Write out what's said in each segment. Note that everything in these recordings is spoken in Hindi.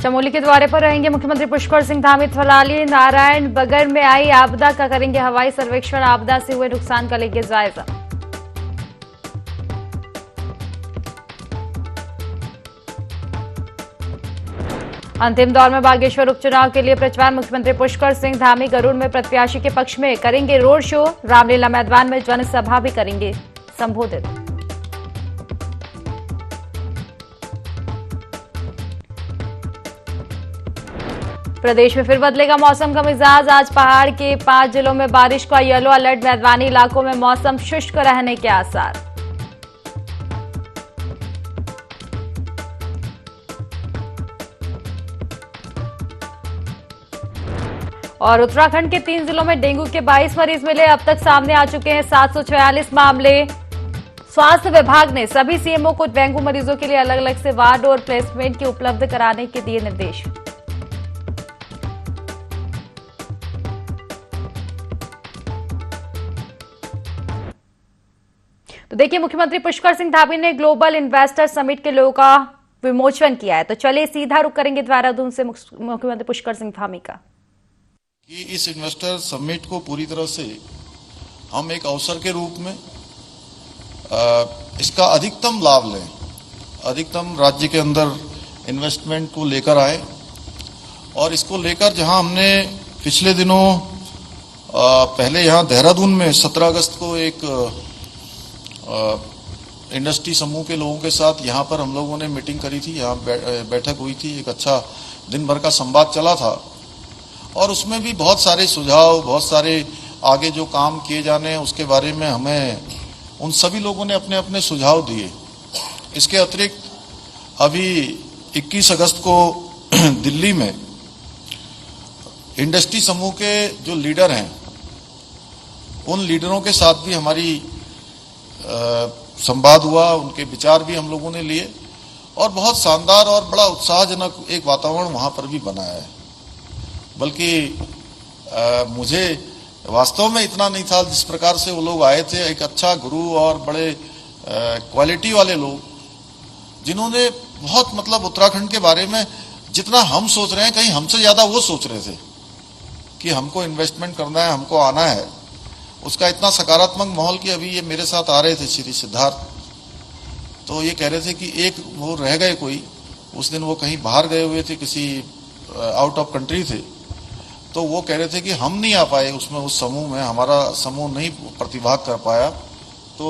चमोली के द्वारे पर रहेंगे मुख्यमंत्री पुष्कर सिंह धामी। थलाली नारायण बगर में आई आपदा का करेंगे हवाई सर्वेक्षण। आपदा से हुए नुकसान का लेंगे जायजा। अंतिम दौर में बागेश्वर उपचुनाव के लिए प्रचार। मुख्यमंत्री पुष्कर सिंह धामी गरुड़ में प्रत्याशी के पक्ष में करेंगे रोड शो। रामलीला मैदान में जनसभा भी करेंगे संबोधित। प्रदेश में फिर बदलेगा मौसम का मिजाज। आज पहाड़ के 5 जिलों में बारिश का येलो अलर्ट। मैदानी इलाकों में मौसम शुष्क रहने के आसार। और उत्तराखंड के 3 जिलों में डेंगू के 22 मरीज मिले। अब तक सामने आ चुके हैं 746 मामले। स्वास्थ्य विभाग ने सभी सीएमओ को डेंगू मरीजों के लिए अलग अलग से वार्ड और प्लेसमेंट की उपलब्ध कराने के दिए निर्देश। तो देखिए, मुख्यमंत्री पुष्कर सिंह धामी ने ग्लोबल इन्वेस्टर समिट के लोगों का विमोचन किया है। तो चलिए सीधा रुख करेंगे देहरादून से मुख्यमंत्री पुष्कर सिंह धामी का। कि इस इन्वेस्टर समिट को पूरी तरह से हम एक अवसर के रूप में इसका अधिकतम लाभ लें, अधिकतम राज्य के अंदर इन्वेस्टमेंट को लेकर आए। और इसको लेकर जहां हमने पिछले दिनों पहले यहां देहरादून में 17 अगस्त को एक इंडस्ट्री समूह के लोगों के साथ यहां पर हम लोगों ने मीटिंग करी थी, यहां बैठक हुई थी, एक अच्छा दिन भर का संवाद चला था। और उसमें भी बहुत सारे सुझाव, बहुत सारे आगे जो काम किए जाने हैं उसके बारे में हमें उन सभी लोगों ने अपने अपने सुझाव दिए। इसके अतिरिक्त अभी 21 अगस्त को दिल्ली में इंडस्ट्री समूह के जो लीडर हैं उन लीडरों के साथ भी हमारी संवाद हुआ, उनके विचार भी हम लोगों ने लिए और बहुत शानदार और बड़ा उत्साहजनक एक वातावरण वहां पर भी बनाया है। बल्कि मुझे वास्तव में इतना नहीं था जिस प्रकार से वो लोग आए थे, एक अच्छा गुरु और बड़े क्वालिटी वाले लोग जिन्होंने बहुत मतलब उत्तराखंड के बारे में जितना हम सोच रहे हैं कहीं हमसे ज्यादा वो सोच रहे थे कि हमको इन्वेस्टमेंट करना है, हमको आना है। उसका इतना सकारात्मक माहौल कि अभी ये मेरे साथ आ रहे थे श्री सिद्धार्थ, तो ये कह रहे थे कि एक वो रह गए कोई, उस दिन वो कहीं बाहर गए हुए थे, किसी आउट ऑफ कंट्री थे, तो वो कह रहे थे कि हम नहीं आ पाए उसमें, उस समूह में हमारा समूह नहीं प्रतिभाग कर पाया, तो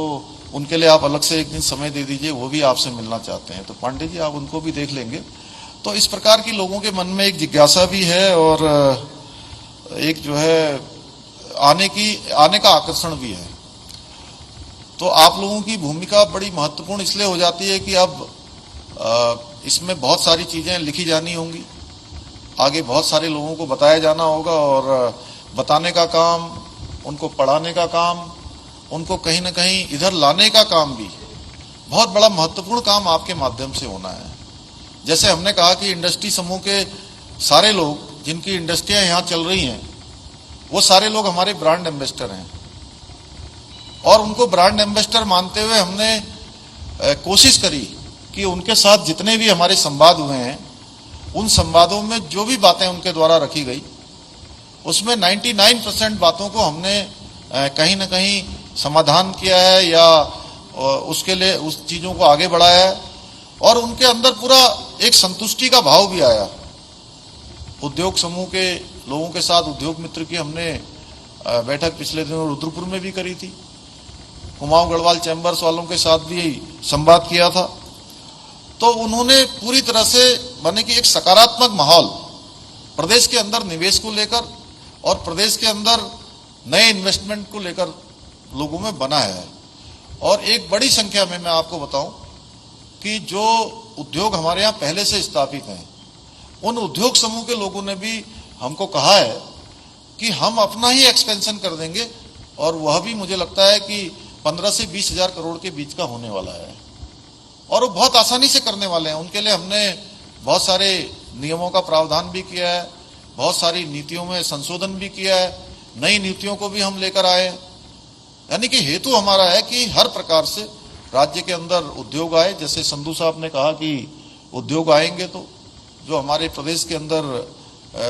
उनके लिए आप अलग से एक दिन समय दे दीजिए, वो भी आपसे मिलना चाहते हैं। तो पांडे जी आप उनको भी देख लेंगे। तो इस प्रकार की लोगों के मन में एक जिज्ञासा भी है और एक जो है आने का आकर्षण भी है। तो आप लोगों की भूमिका बड़ी महत्वपूर्ण इसलिए हो जाती है कि अब इसमें बहुत सारी चीजें लिखी जानी होंगी, आगे बहुत सारे लोगों को बताया जाना होगा और बताने का काम, उनको पढ़ाने का काम, उनको कहीं ना कहीं इधर लाने का काम भी बहुत बड़ा महत्वपूर्ण काम आपके माध्यम से होना है। जैसे हमने कहा कि इंडस्ट्री समूह के सारे लोग जिनकी इंडस्ट्रियां यहाँ चल रही हैं वो सारे लोग हमारे ब्रांड एम्बेसडर हैं और उनको ब्रांड एम्बेसडर मानते हुए हमने कोशिश करी कि उनके साथ जितने भी हमारे संवाद हुए हैं उन संवादों में जो भी बातें उनके द्वारा रखी गई उसमें 99% बातों को हमने कहीं ना कहीं समाधान किया है या उसके लिए उस चीजों को आगे बढ़ाया है और उनके अंदर पूरा एक संतुष्टि का भाव भी आया। उद्योग समूह के लोगों के साथ उद्योग मित्र की हमने बैठक पिछले दिनों रुद्रपुर में भी करी थी, कुमाऊं गढ़वाल चैम्बर्स वालों के साथ भी संवाद किया था। तो उन्होंने पूरी तरह से माने कि एक सकारात्मक माहौल प्रदेश के अंदर निवेश को लेकर और प्रदेश के अंदर नए इन्वेस्टमेंट को लेकर लोगों में बना है। और एक बड़ी संख्या में मैं आपको बताऊं कि जो उद्योग हमारे यहाँ पहले से स्थापित हैं उन उद्योग समूह के लोगों ने भी हमको कहा है कि हम अपना ही एक्सपेंशन कर देंगे और वह भी मुझे लगता है कि 15 से 20 हजार करोड़ के बीच का होने वाला है और वो बहुत आसानी से करने वाले हैं। उनके लिए हमने बहुत सारे नियमों का प्रावधान भी किया है, बहुत सारी नीतियों में संशोधन भी किया है, नई नीतियों को भी हम लेकर आए हैं। यानी कि हेतु हमारा है कि हर प्रकार से राज्य के अंदर उद्योग आए। जैसे संधू साहब ने कहा कि उद्योग आएंगे तो जो हमारे प्रदेश के अंदर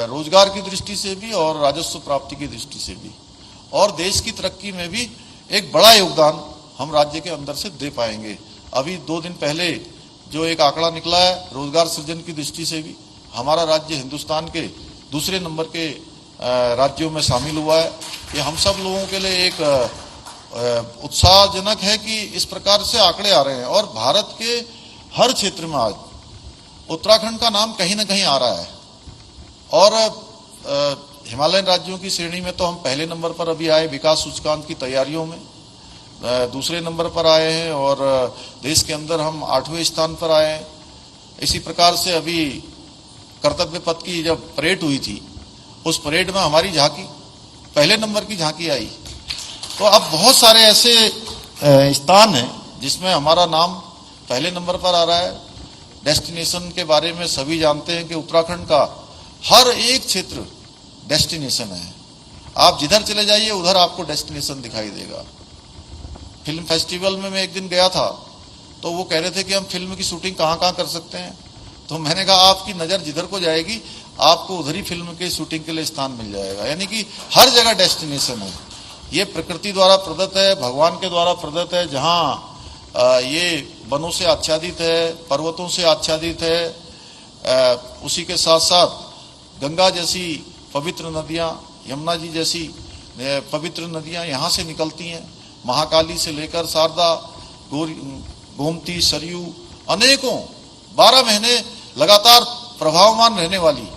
रोजगार की दृष्टि से भी और राजस्व प्राप्ति की दृष्टि से भी और देश की तरक्की में भी एक बड़ा योगदान हम राज्य के अंदर से दे पाएंगे। अभी 2 दिन पहले जो एक आंकड़ा निकला है रोजगार सृजन की दृष्टि से भी हमारा राज्य हिंदुस्तान के दूसरे नंबर के राज्यों में शामिल हुआ है। ये हम सब लोगों के लिए एक उत्साहजनक है कि इस प्रकार से आंकड़े आ रहे हैं और भारत के हर क्षेत्र में आज उत्तराखंड का नाम कहीं ना कहीं आ रहा है। और हिमालयन राज्यों की श्रेणी में तो हम पहले नंबर पर अभी आए विकास सूचकांक की तैयारियों में, दूसरे नंबर पर आए हैं और देश के अंदर हम 8वें स्थान पर आए हैं। इसी प्रकार से अभी कर्तव्य पथ की जब परेड हुई थी उस परेड में हमारी झांकी पहले नंबर की झांकी आई। तो अब बहुत सारे ऐसे स्थान हैं जिसमें हमारा नाम पहले नंबर पर आ रहा है। डेस्टिनेशन के बारे में सभी जानते हैं कि उत्तराखंड का हर एक क्षेत्र डेस्टिनेशन है। आप जिधर चले जाइए उधर आपको डेस्टिनेशन दिखाई देगा। फिल्म फेस्टिवल में मैं एक दिन गया था तो वो कह रहे थे कि हम फिल्म की शूटिंग कहाँ कहाँ कर सकते हैं, तो मैंने कहा आपकी नज़र जिधर को जाएगी आपको उधर ही फिल्म के शूटिंग के लिए स्थान मिल जाएगा। यानी कि हर जगह डेस्टिनेशन है। ये प्रकृति द्वारा प्रदत्त है, भगवान के द्वारा प्रदत्त है। जहाँ ये वनों से आच्छादित है, पर्वतों से आच्छादित है, उसी के साथ साथ गंगा जैसी पवित्र नदियाँ, यमुना जी जैसी पवित्र नदियाँ यहाँ से निकलती हैं। महाकाली से लेकर शारदा, गोमती, सरयू, अनेकों 12 महीने लगातार प्रभावमान रहने वाली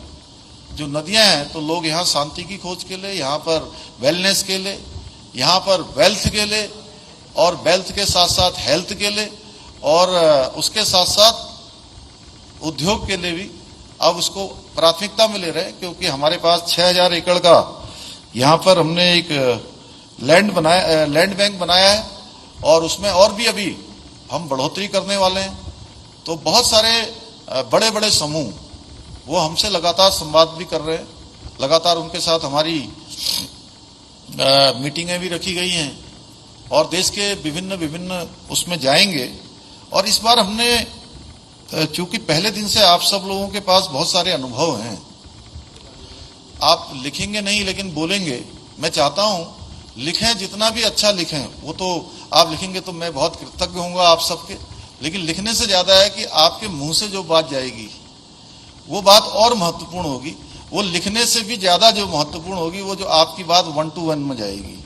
जो नदियां हैं। तो लोग यहाँ शांति की खोज के लिए, यहाँ पर वेलनेस के लिए, यहाँ पर वेल्थ के लिए और वेल्थ के साथ साथ हेल्थ के लिए और उसके साथ साथ उद्योग के लिए भी अब उसको प्राथमिकता में ले रहे हैं। क्योंकि हमारे पास 6000 एकड़ का यहाँ पर हमने एक लैंड बैंक बनाया है और उसमें और भी अभी हम बढ़ोतरी करने वाले हैं। तो बहुत सारे बड़े बड़े समूह वो हमसे लगातार संवाद भी कर रहे हैं, लगातार उनके साथ हमारी मीटिंगें भी रखी गई हैं और देश के विभिन्न उसमें जाएंगे। और इस बार हमने चूंकि पहले दिन से आप सब लोगों के पास बहुत सारे अनुभव हैं, आप लिखेंगे नहीं लेकिन बोलेंगे। मैं चाहता हूं लिखें, जितना भी अच्छा लिखें, वो तो आप लिखेंगे तो मैं बहुत कृतज्ञ होऊंगा आप सबके, लेकिन लिखने से ज्यादा है कि आपके मुंह से जो बात जाएगी वो बात और महत्वपूर्ण होगी। वो लिखने से भी ज्यादा जो महत्वपूर्ण होगी वो जो आपकी बात 1 to 1 में जाएगी।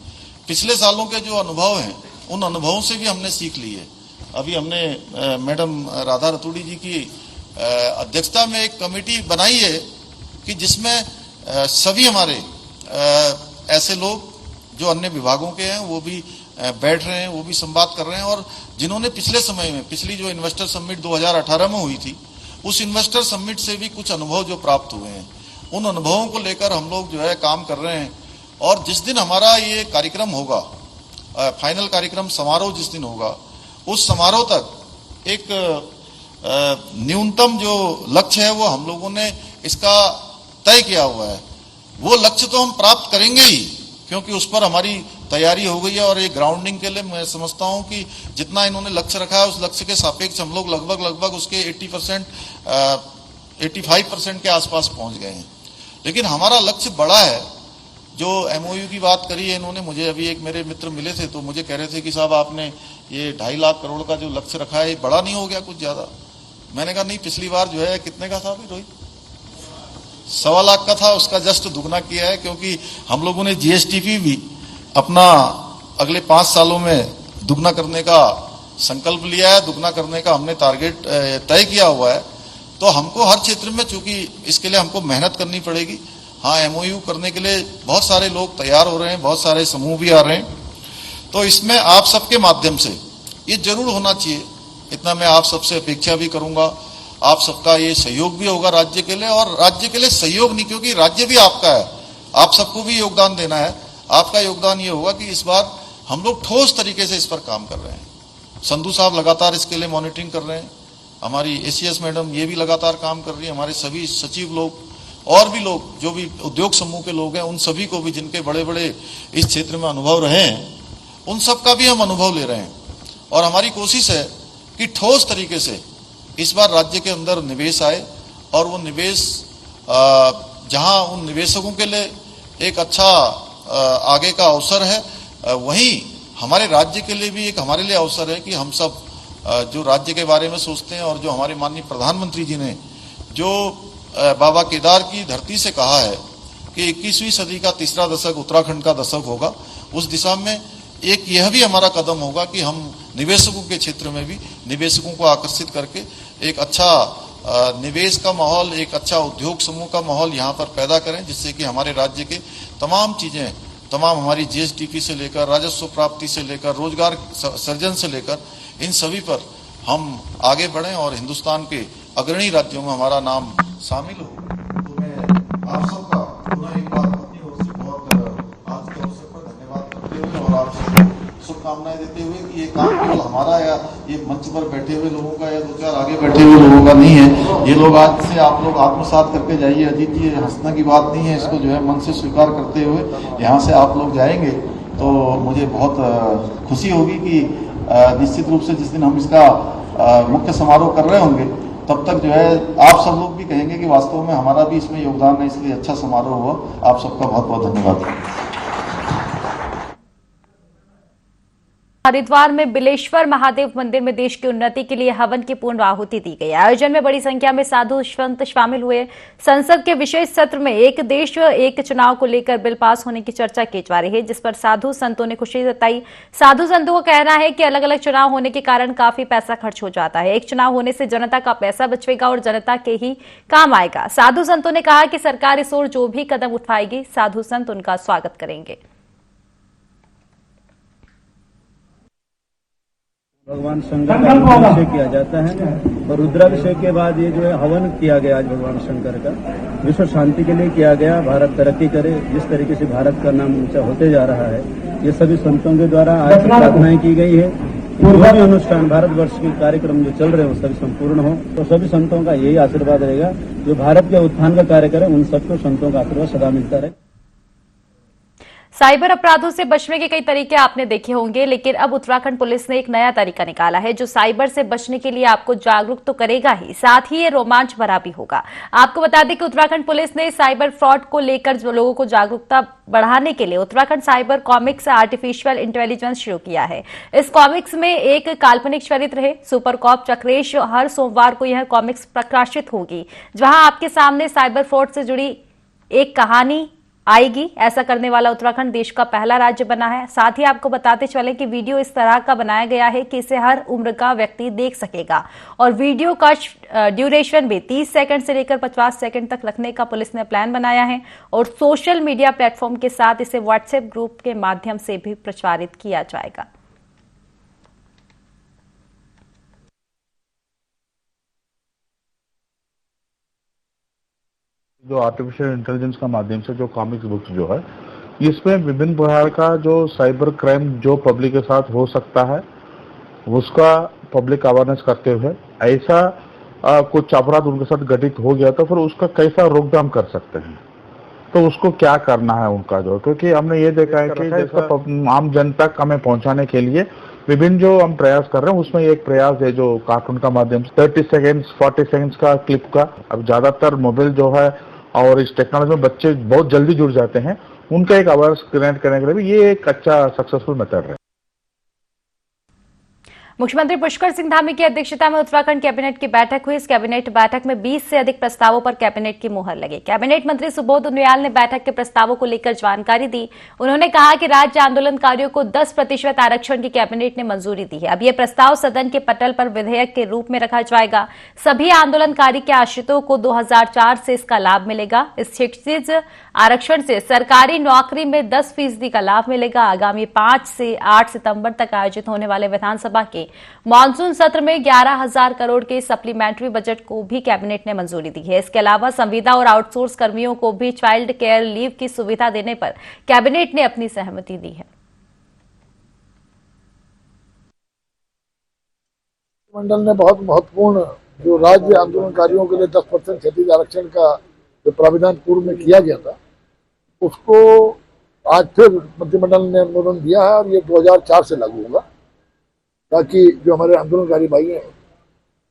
पिछले सालों के जो अनुभव हैं उन अनुभवों से भी हमने सीख ली है। अभी हमने मैडम राधा रतूड़ी जी की अध्यक्षता में एक कमेटी बनाई है कि जिसमें सभी हमारे ऐसे लोग जो अन्य विभागों के हैं वो भी बैठ रहे हैं, वो भी संवाद कर रहे हैं। और जिन्होंने पिछले समय में, पिछली जो इन्वेस्टर समिट 2018 में हुई थी, उस इन्वेस्टर समिट से भी कुछ अनुभव जो प्राप्त हुए हैं, उन अनुभवों को लेकर हम लोग जो है काम कर रहे हैं। और जिस दिन हमारा ये कार्यक्रम होगा, फाइनल कार्यक्रम समारोह जिस दिन होगा, उस समारोह तक एक न्यूनतम जो लक्ष्य है वो हम लोगों ने इसका तय किया हुआ है। वो लक्ष्य तो हम प्राप्त करेंगे ही, क्योंकि उस पर हमारी तैयारी हो गई है। और ये ग्राउंडिंग के लिए मैं समझता हूं कि जितना इन्होंने लक्ष्य रखा है उस लक्ष्य के सापेक्ष हम लोग लगभग उसके 80%, 85% के आसपास पहुंच गए हैं। लेकिन हमारा लक्ष्य बड़ा है। जो MOU की बात करी है इन्होंने, मुझे अभी एक मेरे मित्र मिले थे तो मुझे कह रहे थे कि साहब आपने ये 2.5 लाख करोड़ का जो लक्ष्य रखा है बड़ा नहीं हो गया कुछ ज्यादा? मैंने कहा नहीं, पिछली बार जो है कितने का था रोहित? 1.25 लाख का था, उसका जस्ट दुगना किया है। क्योंकि हम लोगों ने GSTP भी अपना अगले 5 सालों में दुगना करने का संकल्प लिया है, दुगना करने का हमने टारगेट तय किया हुआ है। तो हमको हर क्षेत्र में, चूंकि इसके लिए हमको मेहनत करनी पड़ेगी। हाँ, MOU करने के लिए बहुत सारे लोग तैयार हो रहे हैं, बहुत सारे समूह भी आ रहे हैं। तो इसमें आप सबके माध्यम से ये जरूर होना चाहिए, इतना मैं आप सबसे अपेक्षा भी करूंगा। आप सबका ये सहयोग भी होगा राज्य के लिए, और राज्य के लिए सहयोग नहीं, क्योंकि राज्य भी आपका है, आप सबको भी योगदान देना है। आपका योगदान ये होगा कि इस बार हम लोग ठोस तरीके से इस पर काम कर रहे हैं। संधू साहब लगातार इसके लिए मॉनिटरिंग कर रहे हैं, हमारी ACS मैडम ये भी लगातार काम कर रही है, हमारे सभी सचिव लोग और भी लोग जो भी उद्योग समूह के लोग हैं, उन सभी को भी जिनके बड़े बड़े इस क्षेत्र में अनुभव रहे हैं, उन सब का भी हम अनुभव ले रहे हैं। और हमारी कोशिश है कि ठोस तरीके से इस बार राज्य के अंदर निवेश आए और वो निवेश जहां उन निवेशकों के लिए एक अच्छा आगे का अवसर है, वहीं हमारे राज्य के लिए भी एक हमारे लिए अवसर है कि हम सब जो राज्य के बारे में सोचते हैं और जो हमारे माननीय प्रधानमंत्री जी ने जो बाबा केदार की धरती से कहा है कि 21वीं सदी का तीसरा दशक उत्तराखंड का दशक होगा, उस दिशा में एक यह भी हमारा कदम होगा कि हम निवेशकों के क्षेत्र में भी निवेशकों को आकर्षित करके एक अच्छा निवेश का माहौल, एक अच्छा उद्योग समूह का माहौल यहाँ पर पैदा करें, जिससे कि हमारे राज्य के तमाम चीजें, तमाम हमारी जीएसडीपी से लेकर राजस्व प्राप्ति से लेकर रोजगार सृजन से लेकर इन सभी पर हम आगे बढ़ें और हिंदुस्तान के अग्रणी राज्यों में हमारा नाम शामिल हो। तो मैं आप सबका पुनः एक बार अपनी ओर से बहुत आज के अवसर पर धन्यवाद करते हुए और आप सबको शुभकामनाएं देते हुए कि ये काम केवल हमारा या ये मंच पर बैठे हुए लोगों का या दो चार आगे बैठे हुए लोगों का नहीं है, ये लोग आज से आप लोग आत्मसात करके जाइए। अजीत जी, हंसने की बात नहीं है, इसको जो है मन से स्वीकार करते हुए यहाँ से आप लोग जाएंगे तो मुझे बहुत खुशी होगी कि निश्चित रूप से जिस दिन हम इसका मुख्य समारोह कर रहे होंगे तब तक जो है आप सब लोग भी कहेंगे कि वास्तव में हमारा भी इसमें योगदान है, इसलिए अच्छा समारोह हुआ। आप सबका बहुत बहुत धन्यवाद। हरिद्वार में बिलेश्वर महादेव मंदिर में देश की उन्नति के लिए हवन की पूर्ण आहुति दी गई। आयोजन में बड़ी संख्या में साधु संत शामिल हुए। संसद के विशेष सत्र में एक देश एक चुनाव को लेकर बिल पास होने की चर्चा की जा रही है, जिस पर साधु संतों ने खुशी जताई। साधु संतों का कहना है कि अलग अलग चुनाव होने के कारण काफी पैसा खर्च हो जाता है, एक चुनाव होने से जनता का पैसा बचेगा और जनता के ही काम आएगा। साधु संतों ने कहा कि सरकार इस ओर जो भी कदम उठाएगी, साधु संत उनका स्वागत करेंगे। भगवान शंकर का रुद्राभिषेक किया जाता है और रुद्राभिषेक के बाद ये जो है हवन किया गया आज भगवान शंकर का, विश्व शांति के लिए किया गया। भारत तरक्की करे, जिस तरीके से भारत का नाम ऊंचा होते जा रहा है, ये सभी संतों के द्वारा आज प्रार्थनाएं की गई है। जो भी अनुष्ठान भारतवर्ष के कार्यक्रम जो चल रहे हैं वो सभी संपूर्ण हो, तो सभी संतों का यही आशीर्वाद रहेगा। जो भारत के उत्थान का कार्य करे उन सबको संतों का आशीर्वाद सदा मिलता रहे। साइबर अपराधों से बचने के कई तरीके आपने देखे होंगे, लेकिन अब उत्तराखंड पुलिस ने एक नया तरीका निकाला है जो साइबर से बचने के लिए आपको जागरूक तो करेगा ही, साथ ही ये रोमांच भरा भी होगा। आपको बता दें कि उत्तराखंड पुलिस ने साइबर फ्रॉड को लेकर जो लोगों को जागरूकता बढ़ाने के लिए Uttarakhand cyber comics artificial intelligence शुरू किया है। इस कॉमिक्स में एक काल्पनिक चरित्र है, सुपर कॉप चक्रेश। हर सोमवार को यह कॉमिक्स प्रकाशित होगी, जहां आपके सामने साइबर फ्रॉड से जुड़ी एक कहानी आएगी। ऐसा करने वाला उत्तराखंड देश का पहला राज्य बना है। साथ ही आपको बताते चलें कि वीडियो इस तरह का बनाया गया है कि इसे हर उम्र का व्यक्ति देख सकेगा और वीडियो का ड्यूरेशन भी 30 सेकंड से लेकर 50 सेकंड तक रखने का पुलिस ने प्लान बनाया है और सोशल मीडिया प्लेटफॉर्म के साथ इसे व्हाट्सएप ग्रुप के माध्यम से भी प्रचारित किया जाएगा। जो आर्टिफिशियल इंटेलिजेंस का माध्यम से जो कॉमिक्स बुक्स जो है, इसमें विभिन्न प्रकार का जो साइबर क्राइम जो पब्लिक के साथ हो सकता है उसका पब्लिक अवेयरनेस करते हुए, ऐसा कुछ अपराध उनके साथ घटित हो गया तो फिर उसका कैसा रोकथाम कर सकते हैं, तो उसको क्या करना है उनका जो, क्योंकि हमने ये देखा है कि जैसा आम जनता तक हमें पहुंचाने के लिए विभिन्न जो हम प्रयास कर रहे हैं, उसमें एक प्रयास है जो कार्टून का माध्यम से 30 सेकेंड्स 40 सेकेंड्स का क्लिप का। अब ज्यादातर मोबाइल जो है और इस टेक्नोलॉजी में बच्चे बहुत जल्दी जुड़ जाते हैं, उनका एक अवेयरनेस क्रिएट करने के लिए भी ये एक अच्छा सक्सेसफुल मेथड है। मुख्यमंत्री पुष्कर सिंह धामी की अध्यक्षता में उत्तराखंड कैबिनेट की बैठक हुई। इस कैबिनेट बैठक में 20 से अधिक प्रस्तावों पर कैबिनेट की मुहर लगी। कैबिनेट मंत्री सुबोध उनियाल ने बैठक के प्रस्तावों को लेकर जानकारी दी। उन्होंने कहा कि राज्य आंदोलनकारियों को 10% आरक्षण की कैबिनेट ने मंजूरी दी है। अब यह प्रस्ताव सदन के पटल पर विधेयक के रूप में रखा जाएगा। सभी आंदोलनकारी के आश्रितों को 2004 से इसका लाभ मिलेगा। इस क्षितिज आरक्षण से सरकारी नौकरी में 10% का लाभ मिलेगा। आगामी 5 से 8 सितंबर तक आयोजित होने वाले विधानसभा के मॉनसून सत्र में 11,000 करोड़ के सप्लीमेंट्री बजट को भी कैबिनेट ने मंजूरी दी है। इसके अलावा संविदा और आउटसोर्स कर्मियों को भी चाइल्ड केयर लीव की सुविधा देने पर कैबिनेट ने अपनी सहमति दी है। मंडल ने बहुत महत्वपूर्ण जो राज्य आंदोलनकारियों के लिए 10% क्षतिज आरक्षण का जो प्राविधान पूर्व में किया गया था, उसको आज फिर मंत्रिमंडल ने अनुमोदन दिया है और ये 2004 से लागू होगा, ताकि जो हमारे आंदोलनकारी भाई हैं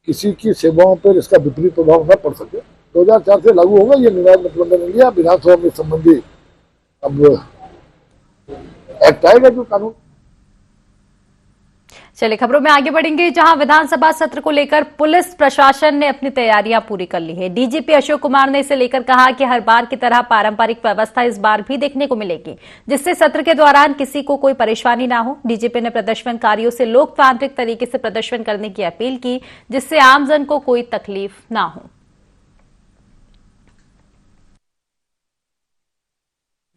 किसी की सेवाओं पर इसका विपरीत प्रभाव न पड़ सके। 2004 से लागू होगा, ये निर्णय मंत्रिमंडल ने लिया। विधानसभा में संबंधी अब एक्ट आएगा जो कानून। चलिए खबरों में आगे बढ़ेंगे, जहां विधानसभा सत्र को लेकर पुलिस प्रशासन ने अपनी तैयारियां पूरी कर ली है। डीजीपी अशोक कुमार ने इसे लेकर कहा कि हर बार की तरह पारंपरिक व्यवस्था इस बार भी देखने को मिलेगी, जिससे सत्र के दौरान किसी को कोई परेशानी ना हो। डीजीपी ने प्रदर्शनकारियों से लोकतांत्रिक तरीके से प्रदर्शन करने की अपील की, जिससे आमजन को कोई तकलीफ ना हो।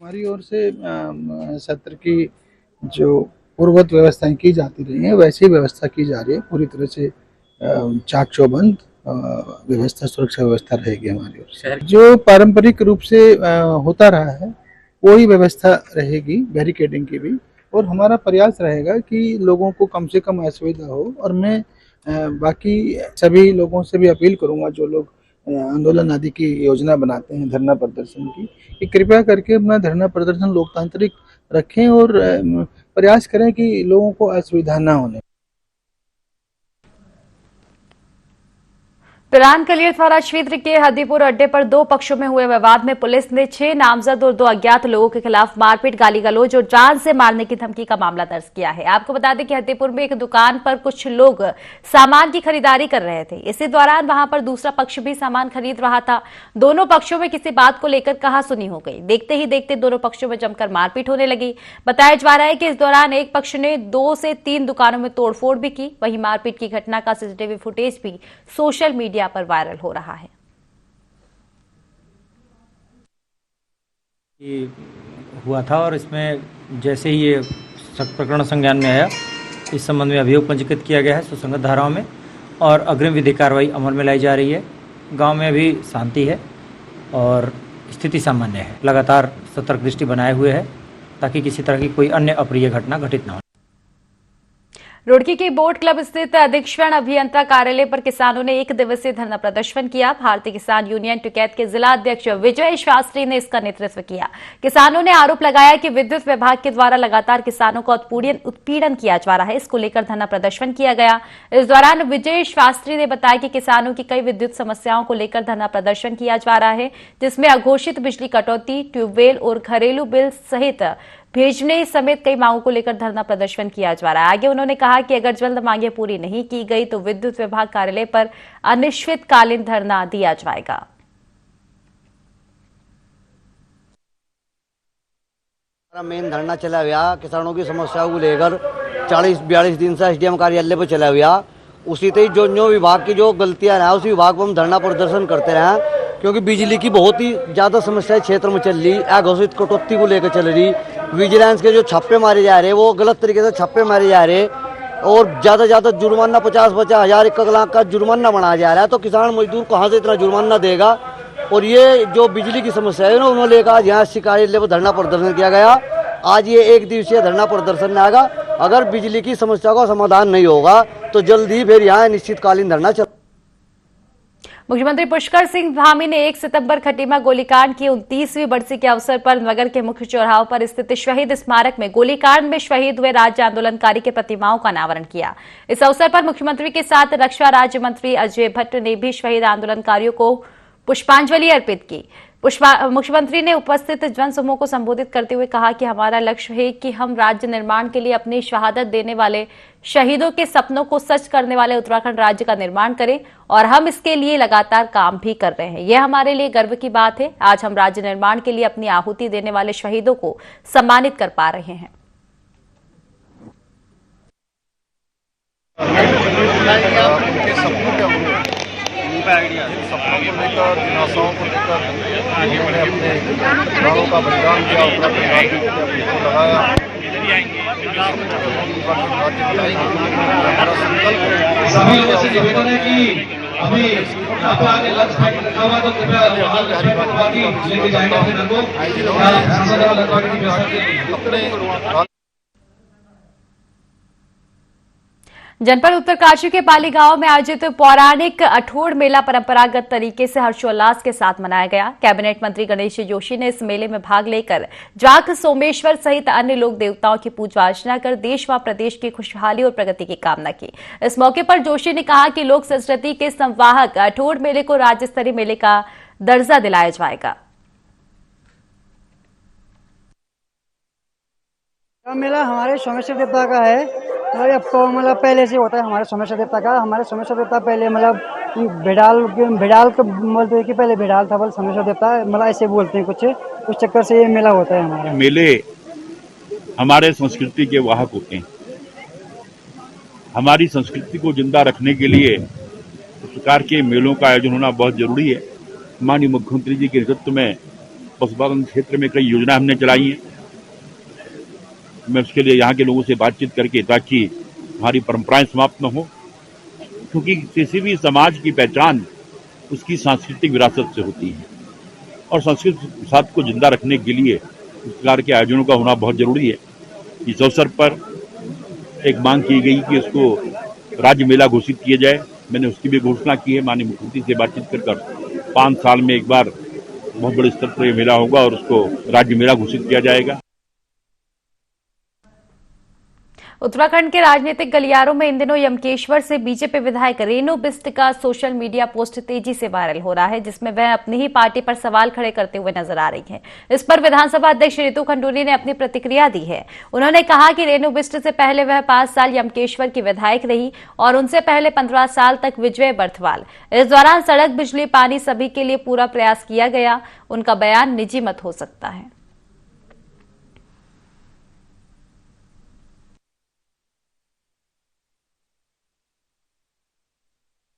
हमारी ओर से सत्र की जो पूर्ववत व्यवस्थाएं की जाती रही हैं, वैसी व्यवस्था की जा रही है। पूरी तरह से चाक चौबंद व्यवस्था, सुरक्षा व्यवस्था रहेगी हमारी ओर से। जो पारंपरिक रूप से होता रहा है वही व्यवस्था रहेगी, बैरिकेडिंग की भी। और हमारा प्रयास रहेगा कि लोगों को कम से कम असुविधा हो। और मैं बाकी सभी लोगों से भी अपील करूंगा, जो लोग आंदोलन आदि की योजना बनाते हैं धरना प्रदर्शन की, कि कृपया करके अपना धरना प्रदर्शन लोकतांत्रिक रखें और प्रयास करें कि लोगों को असुविधा ना होने। पिरान कलियर थाना क्षेत्र के हदीपुर अड्डे पर दो पक्षों में हुए विवाद में पुलिस ने 6 नामजद और 2 अज्ञात लोगों के खिलाफ मारपीट, गाली गलौज और जान से मारने की धमकी का मामला दर्ज किया है। आपको बता दें कि हदीपुर में एक दुकान पर कुछ लोग सामान की खरीदारी कर रहे थे। इसी दौरान वहां पर दूसरा पक्ष भी सामान खरीद रहा था। दोनों पक्षों में किसी बात को लेकर कहासुनी हो गई। देखते ही देखते दोनों पक्षों में जमकर मारपीट होने लगी। बताया जा रहा है कि इस दौरान एक पक्ष ने 2 से 3 दुकानों में तोड़फोड़ भी की। वहीं मारपीट की घटना का सीसीटीवी फुटेज भी सोशल मीडिया पर वायरल हो रहा है। ये हुआ था और इसमें जैसे ही ये प्रकरण संज्ञान में आया, इस संबंध में अभियोग पंजीकृत किया गया है सुसंगत धाराओं में और अग्रिम विधिक कार्रवाई अमल में लाई जा रही है। गांव में अभी शांति है और स्थिति सामान्य है। लगातार सतर्क दृष्टि बनाए हुए है ताकि किसी तरह की कोई अन्य अप्रिय घटना घटित न हो। रुड़की के बोट क्लब स्थित अधीक्षण अभियंता कार्यालय पर किसानों ने 1 दिवसीय धरना प्रदर्शन किया। भारतीय किसान यूनियन टिकैत के जिला अध्यक्ष विजय शास्त्री ने इसका नेतृत्व किया। किसानों ने आरोप लगाया कि विद्युत विभाग के द्वारा लगातार किसानों का उत्पीड़न किया जा रहा है। इसको लेकर धरना प्रदर्शन किया गया। इस दौरान विजय शास्त्री ने बताया कि किसानों की कई विद्युत समस्याओं को लेकर धरना प्रदर्शन किया जा रहा है, जिसमें अघोषित बिजली कटौती, ट्यूबवेल और घरेलू बिल सहित भेजने समेत कई मांगों को लेकर धरना प्रदर्शन किया जा रहा है। आगे उन्होंने कहा कि अगर जल्द मांगें पूरी नहीं की गई तो विद्युत विभाग कार्यालय पर अनिश्चितकालीन धरना दिया जाएगा। मेन धरना चला गया किसानों की समस्याओं को लेकर 40-42 दिन से एसडीएम कार्यालय पर चला गया। उसी तरह जो विभाग की जो गलतियां रहा उसी विभाग पर हम धरना प्रदर्शन करते रहे, क्योंकि बिजली की बहुत ही ज़्यादा समस्या क्षेत्र में चल रही। अघोषित कटौती को लेकर चल रही, विजिलेंस के जो छापे मारे जा रहे वो गलत तरीके से छापे मारे जा रहे और ज़्यादा जुर्माना 50-50 हज़ार 1 लाख का जुर्माना बनाया जा रहा है। तो किसान मजदूर कहाँ से इतना जुर्माना देगा। और ये जो बिजली की समस्या है ना, उन्होंने लेकर आज यहाँ शिकायत लेकर धरना प्रदर्शन किया गया। आज ये 1 दिवसीय धरना प्रदर्शन में आएगा। अगर बिजली की समस्या का समाधान नहीं होगा तो जल्द ही फिर यहाँ निश्चितकालीन धरना चल। मुख्यमंत्री पुष्कर सिंह धामी ने 1 सितंबर खटीमा गोलीकांड की 29वीं बरसी के अवसर पर नगर के मुख्य चौराहों पर स्थित शहीद स्मारक में गोलीकांड में शहीद हुए राज्य आंदोलनकारी के प्रतिमाओं का अनावरण किया। इस अवसर पर मुख्यमंत्री के साथ रक्षा राज्य मंत्री अजय भट्ट ने भी शहीद आंदोलनकारियों को पुष्पांजलि अर्पित की। मुख्यमंत्री ने उपस्थित जनसमूह को संबोधित करते हुए कहा कि हमारा लक्ष्य है कि हम राज्य निर्माण के लिए अपनी शहादत देने वाले शहीदों के सपनों को सच करने वाले उत्तराखंड राज्य का निर्माण करें और हम इसके लिए लगातार काम भी कर रहे हैं। यह हमारे लिए गर्व की बात है। आज हम राज्य निर्माण के लिए अपनी आहुति देने वाले शहीदों को सम्मानित कर पा रहे हैं। सपनों को लेकर, जिज्ञासाओं को लेकर उन्होंने अपने प्राणों का बलिदान किया, उत्तराखंड राज्य के लिए अपने लगाया। हमारा संकल्प है। सभी लोगों से निवेदन है कि अभी आगे लक्ष्य रखा हुआ तो कृपया लेके जाएंगे अपने जनपद उत्तरकाशी के पाली गांव में आयोजित पौराणिक अठोड़ मेला परंपरागत तरीके से हर्षोल्लास के साथ मनाया गया। कैबिनेट मंत्री गणेश जोशी ने इस मेले में भाग लेकर जाख सोमेश्वर सहित अन्य लोक देवताओं की पूजा अर्चना कर देश व प्रदेश की खुशहाली और प्रगति की कामना की। इस मौके पर जोशी ने कहा कि लोक संस्कृति के संवाहक अठोड़ मेले को राज्य स्तरीय मेले का दर्जा दिलाया जाएगा। मेला हमारे सोमेश्वर देवता का है। तो अब तो मतलब पहले से होता है हमारे सोमेश्वर देवता का। हमारे सोमेश्वर देवता पहले मतलब भिडाल को बोलते हैं कि पहले भिडाल था, बोल सोमेश्वर देवता मतलब ऐसे बोलते हैं कुछ, उस चक्कर से ये मेला होता है हमारा। मेले हमारे संस्कृति के वाहक होते हैं। हमारी संस्कृति को जिंदा रखने के लिए इस प्रकार के मेलों का आयोजन होना बहुत जरूरी है। माननीय मुख्यमंत्री जी के नेतृत्व में पशुपालन क्षेत्र में कई योजना हमने चलाई है। मैं उसके लिए यहाँ के लोगों से बातचीत करके, ताकि हमारी परंपराएं समाप्त न हो, क्योंकि किसी भी समाज की पहचान उसकी सांस्कृतिक विरासत से होती है और सांस्कृतिक विरासत को जिंदा रखने के लिए इस प्रकार के आयोजनों का होना बहुत जरूरी है। इस अवसर पर एक मांग की गई कि उसको राज्य मेला घोषित किया जाए। मैंने उसकी भी घोषणा की है। माननीय मुख्यमंत्री से बातचीत कर 5 साल में एक बार बहुत बड़े स्तर पर यह मेला होगा और उसको राज्य मेला घोषित किया जाएगा। उत्तराखंड के राजनीतिक गलियारों में इन दिनों यमकेश्वर से बीजेपी विधायक रेणु बिष्ट का सोशल मीडिया पोस्ट तेजी से वायरल हो रहा है, जिसमें वह अपनी ही पार्टी पर सवाल खड़े करते हुए नजर आ रही हैं। इस पर विधानसभा अध्यक्ष रितु खंडूरी ने अपनी प्रतिक्रिया दी है। उन्होंने कहा कि रेणु बिष्ट से पहले वह 5 साल यमकेश्वर की विधायक रही और उनसे पहले 15 साल तक विजय बर्थवाल। इस दौरान सड़क, बिजली, पानी सभी के लिए पूरा प्रयास किया गया। उनका बयान निजी मत हो सकता है।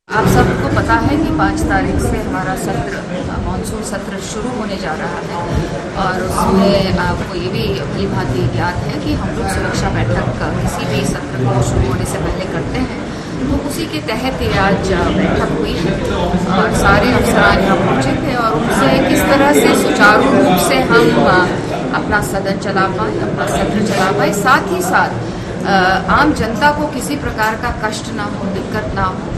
आप सबको पता है कि 5 तारीख से हमारा सत्र, मानसून सत्र शुरू होने जा रहा है और उसमें आपको ये भी भली भांति याद है कि हम लोग सुरक्षा बैठक किसी भी सत्र को शुरू होने से पहले करते हैं। तो उसी के तहत ये आज बैठक हुई है और सारे अफसरान यहाँ पहुँचे थे और उनसे किस तरह से सुचारू रूप से हम अपना सदन चला पाए, अपना सत्र चला पाए, साथ ही साथ आम जनता को किसी प्रकार का कष्ट ना हो, दिक्कत ना हो,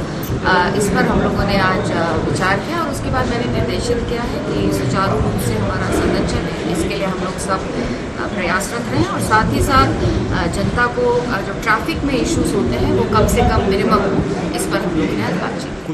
इस पर हम लोगों ने आज विचार किया और उसके बाद मैंने निर्देशित किया है कि सुचारू रूप से हमारा सदन चले। इसके लिए हम लोग सब प्रयासरत रहें और साथ ही साथ जनता को जो ट्रैफिक में इश्यूज होते हैं वो कम से कम मिनिमम हो, इस पर हम लोगों ने आज बातचीत की।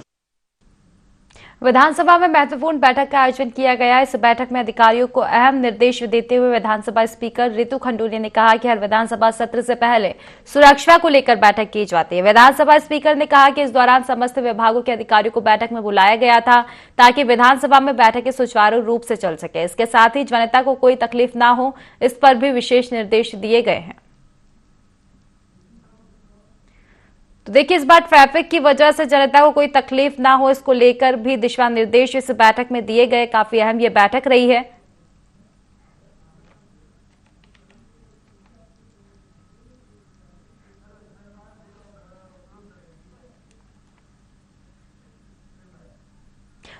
विधानसभा में महत्वपूर्ण बैठक का आयोजन किया गया। इस बैठक में अधिकारियों को अहम निर्देश देते हुए विधानसभा स्पीकर रितु खंडूरी ने कहा कि हर विधानसभा सत्र से पहले सुरक्षा को लेकर बैठक की जाती है। विधानसभा स्पीकर ने कहा कि इस दौरान समस्त विभागों के अधिकारियों को बैठक में बुलाया गया था ताकि विधानसभा में बैठकें सुचारू रूप से चल सके। इसके साथ ही जनता को कोई तकलीफ न हो, इस पर भी विशेष निर्देश दिए गए हैं। तो देखिए, इस बार ट्रैफिक की वजह से जनता को कोई तकलीफ ना हो, इसको लेकर भी दिशा निर्देश इस बैठक में दिए गए। काफी अहम ये बैठक रही है।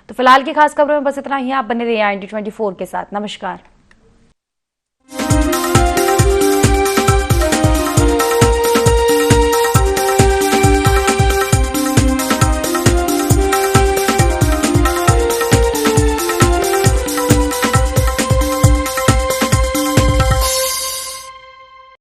तो फिलहाल की खास खबरों में बस इतना ही। आप बने रहिए IND24 के साथ। नमस्कार।